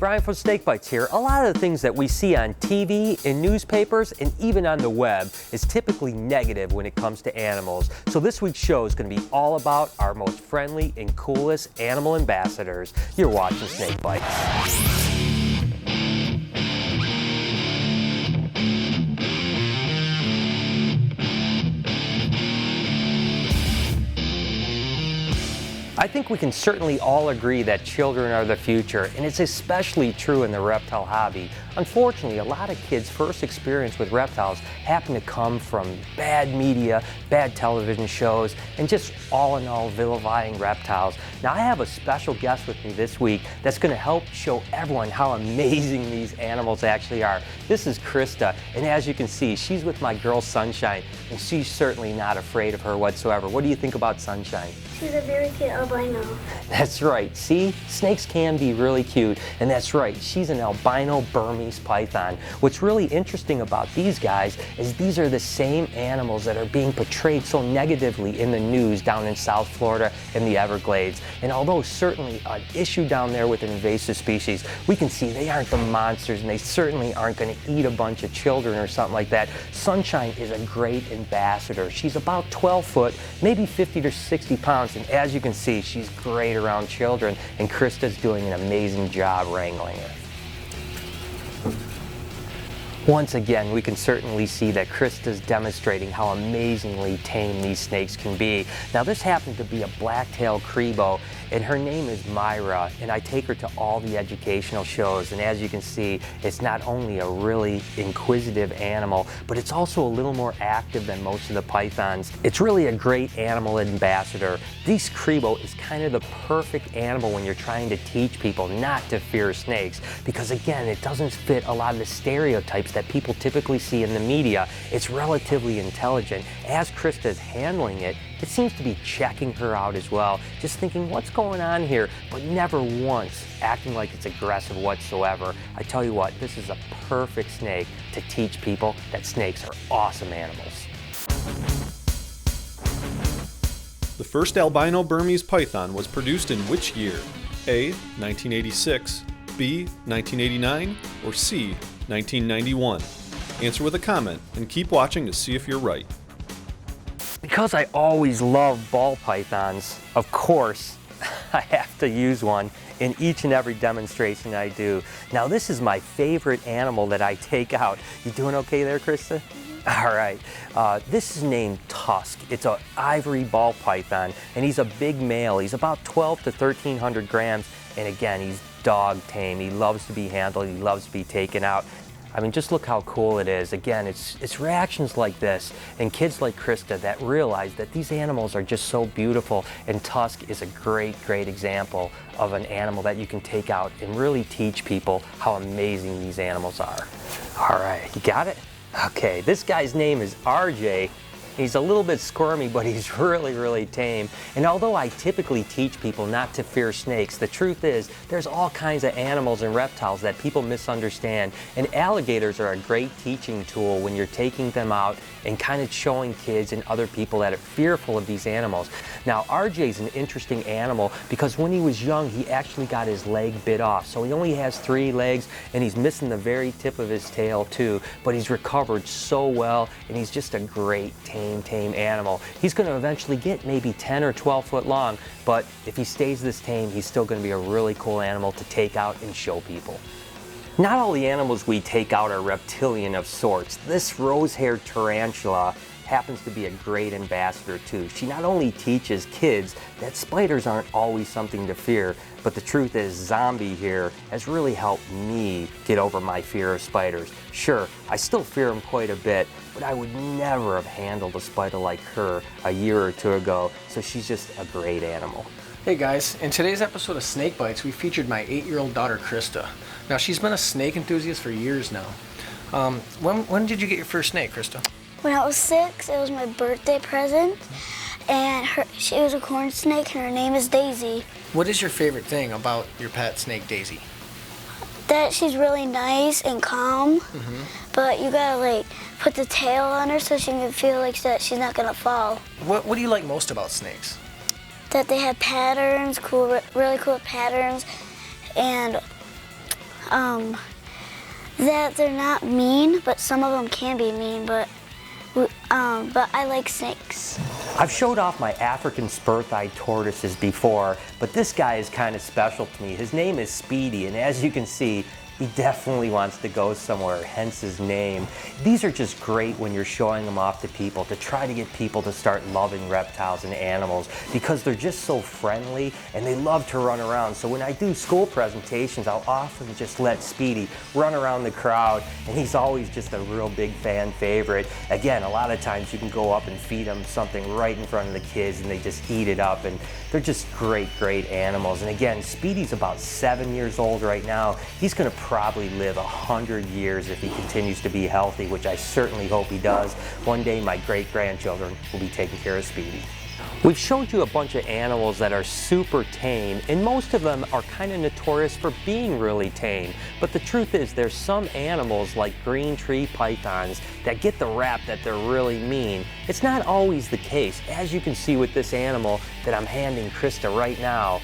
Brian from SnakeBytes here. A lot of the things that we see on TV, in newspapers, and even on the web is typically negative when it comes to animals. So this week's show is going to be all about our most friendly and coolest animal ambassadors. You're watching SnakeBytes. I think we can certainly all agree that children are the future, and it's especially true in the reptile hobby. Unfortunately, a lot of kids' first experience with reptiles happen to come from bad media, bad television shows, and just all in all vilifying reptiles. Now I have a special guest with me this week that's going to help show everyone how amazing these animals actually are. This is Krista, and as you can see, she's with my girl Sunshine, and she's certainly not afraid of her whatsoever. What do you think about Sunshine? She's a very cute albino. That's right. See, snakes can be really cute, and that's right. She's an albino Burmese python. What's really interesting about these guys is these are the same animals that are being portrayed so negatively in the news down in South Florida and the Everglades. And although certainly an issue down there with invasive species, we can see they aren't the monsters, and they certainly aren't going to eat a bunch of children or something like that. Sunshine is a great ambassador. She's about 12 foot, maybe 50 to 60 pounds. And as you can see, she's great around children, and Krista's doing an amazing job wrangling her. Once again, we can certainly see that Krista's demonstrating how amazingly tame these snakes can be. Now this happened to be a black-tailed Crebo, and her name is Myra, and I take her to all the educational shows, and as you can see, it's not only a really inquisitive animal, but it's also a little more active than most of the pythons. It's really a great animal ambassador. This Crebo is kind of the perfect animal when you're trying to teach people not to fear snakes, because again, it doesn't fit a lot of the stereotypes that people typically see in the media. It's relatively intelligent. As Krista's handling it, it seems to be checking her out as well, just thinking what's going on here, but never once acting like it's aggressive whatsoever. I tell you what, this is a perfect snake to teach people that snakes are awesome animals. The first albino Burmese python was produced in which year? A. 1986, B. 1989, or C. 1991? Answer with a comment and keep watching to see if you're right. Because I always love ball pythons, of course, I have to use one in each and every demonstration I do. Now this is my favorite animal that I take out. You doing okay there, Krista? All right, this is named Tusk. It's an ivory ball python, and he's a big male. He's about 12 to 1,300 grams, and again, he's dog tame. He loves to be handled, he loves to be taken out. I mean, just look how cool it is. Again, it's reactions like this and kids like Krista that realize that these animals are just so beautiful, and Tusk is a great, great example of an animal that you can take out and really teach people how amazing these animals are. All right, you got it? Okay, this guy's name is RJ. He's a little bit squirmy, but he's really, really tame. And although I typically teach people not to fear snakes, the truth is there's all kinds of animals and reptiles that people misunderstand. And alligators are a great teaching tool when you're taking them out and kind of showing kids and other people that are fearful of these animals. Now, RJ's an interesting animal because when he was young, he actually got his leg bit off. So he only has 3 legs, and he's missing the very tip of his tail too. But he's recovered so well, and he's just a great tame animal. He's going to eventually get maybe 10 or 12 foot long, but if he stays this tame, he's still going to be a really cool animal to take out and show people. Not all the animals we take out are reptilian of sorts. This rose-haired tarantula happens to be a great ambassador too. She not only teaches kids that spiders aren't always something to fear, but the truth is Zombie here has really helped me get over my fear of spiders. Sure, I still fear them quite a bit, but I would never have handled a spider like her a year or 2 ago, so she's just a great animal. Hey guys, in today's episode of Snake Bites, we featured my 8-year-old daughter Krista. Now she's been a snake enthusiast for years now. When did you get your first snake, Krista? When I was 6, it was my birthday present, and she was a corn snake, and her name is Daisy. What is your favorite thing about your pet snake, Daisy? That she's really nice and calm, but you gotta like put the tail on her so she can feel like that she's not gonna fall. What do you like most about snakes? That they have patterns, really cool patterns, and that they're not mean, but some of them can be mean, but I like snakes. I've showed off my African spur-thighed tortoises before, but this guy is kind of special to me. His name is Speedy, and as you can see, he definitely wants to go somewhere, hence his name. These are just great when you're showing them off to people, to try to get people to start loving reptiles and animals, because they're just so friendly and they love to run around. So when I do school presentations, I'll often just let Speedy run around the crowd, and he's always just a real big fan favorite. Again, a lot of times you can go up and feed them something right in front of the kids and they just eat it up, and they're just great, great animals. And again, Speedy's about 7 years old right now. He's gonna probably live 100 years if he continues to be healthy, which I certainly hope he does. One day my great-grandchildren will be taking care of Speedy. We've showed you a bunch of animals that are super tame, and most of them are kind of notorious for being really tame. But the truth is, there's some animals like green tree pythons that get the rap that they're really mean. It's not always the case. As you can see with this animal that I'm handing Krista right now,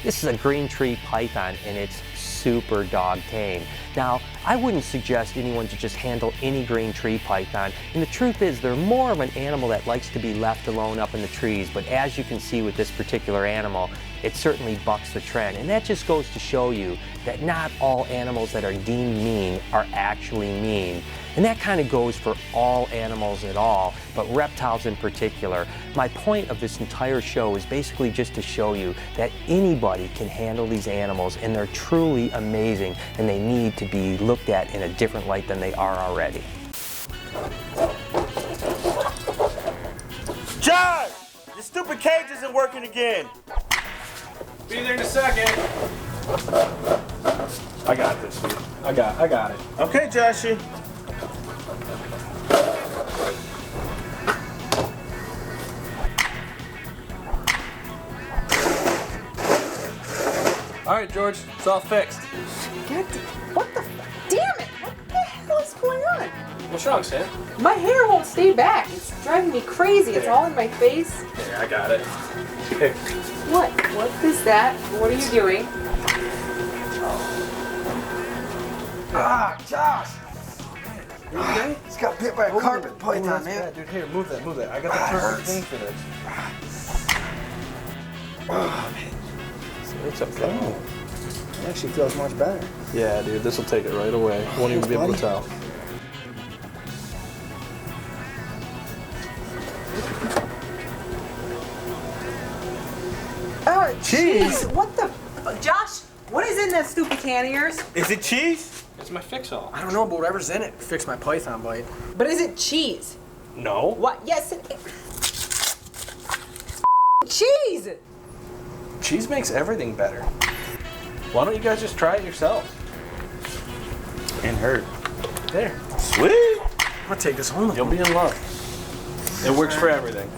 this is a green tree python, and it's super dog tame. Now, I wouldn't suggest anyone to just handle any green tree python, and the truth is they're more of an animal that likes to be left alone up in the trees, but as you can see with this particular animal, it certainly bucks the trend, and that just goes to show you that not all animals that are deemed mean are actually mean. And that kind of goes for all animals at all, but reptiles in particular. My point of this entire show is basically just to show you that anybody can handle these animals, and they're truly amazing, and they need to be looked at in a different light than they are already. Josh! Your stupid cage isn't working again. Be there in a second. I got this, dude. I got it. Okay, Joshy. All right, George, it's all fixed. What the? Damn it! What the hell is going on? What's wrong, Sam? My hair won't stay back. It's driving me crazy. It's all in my face. Yeah, I got it. Here. What? What is that? What are you doing? Ah, Josh! You okay? He's got bit by a carpet python, that's man. bad, dude. Here, move that. I got the perfect thing for this. Oh, man. It's okay. It actually feels much better. Yeah, dude, this will take it right away. Won't even be able to tell. Oh, cheese! What the? Josh, what is in that stupid can of yours? Is it cheese? It's my fix-all. I don't know, but whatever's in it, fix my python bite. But is it cheese? No. What? Yes, it cheese! Cheese makes everything better. Why don't you guys just try it yourself? And hurt. There. Sweet. I'm gonna take this home with You'll me. be in love. It works for everything.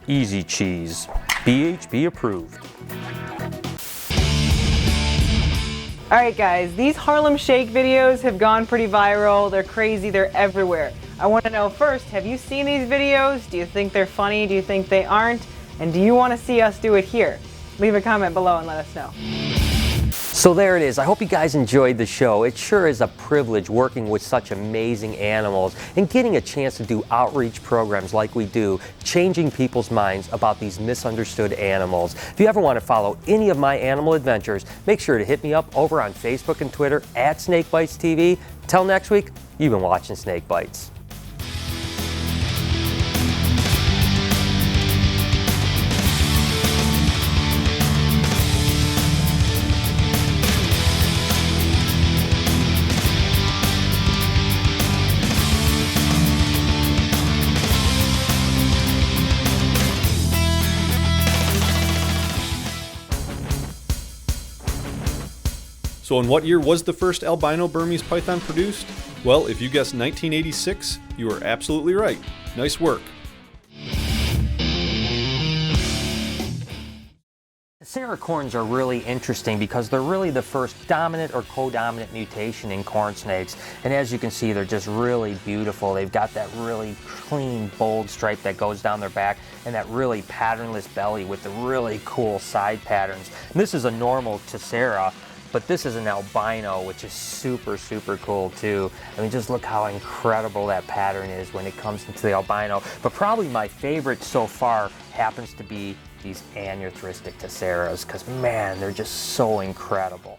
Easy cheese, BHB approved. All right, guys, these Harlem Shake videos have gone pretty viral. They're crazy, they're everywhere. I want to know first, have you seen these videos? Do you think they're funny? Do you think they aren't? And do you want to see us do it here? Leave a comment below and let us know. So there it is. I hope you guys enjoyed the show. It sure is a privilege working with such amazing animals and getting a chance to do outreach programs like we do, changing people's minds about these misunderstood animals. If you ever want to follow any of my animal adventures, make sure to hit me up over on Facebook and Twitter at SnakeBytesTV. Till next week, you've been watching Snake Bites. So in what year was the first albino Burmese python produced? Well, if you guessed 1986, you were absolutely right. Nice work. Tesseracorns are really interesting because they're really the first dominant or codominant mutation in corn snakes. And as you can see, they're just really beautiful. They've got that really clean, bold stripe that goes down their back and that really patternless belly with the really cool side patterns. And this is a normal Tessera, but this is an albino, which is super, super cool too. I mean, just look how incredible that pattern is when it comes into the albino. But probably my favorite so far happens to be these anearthristic Tesseras, because man, they're just so incredible.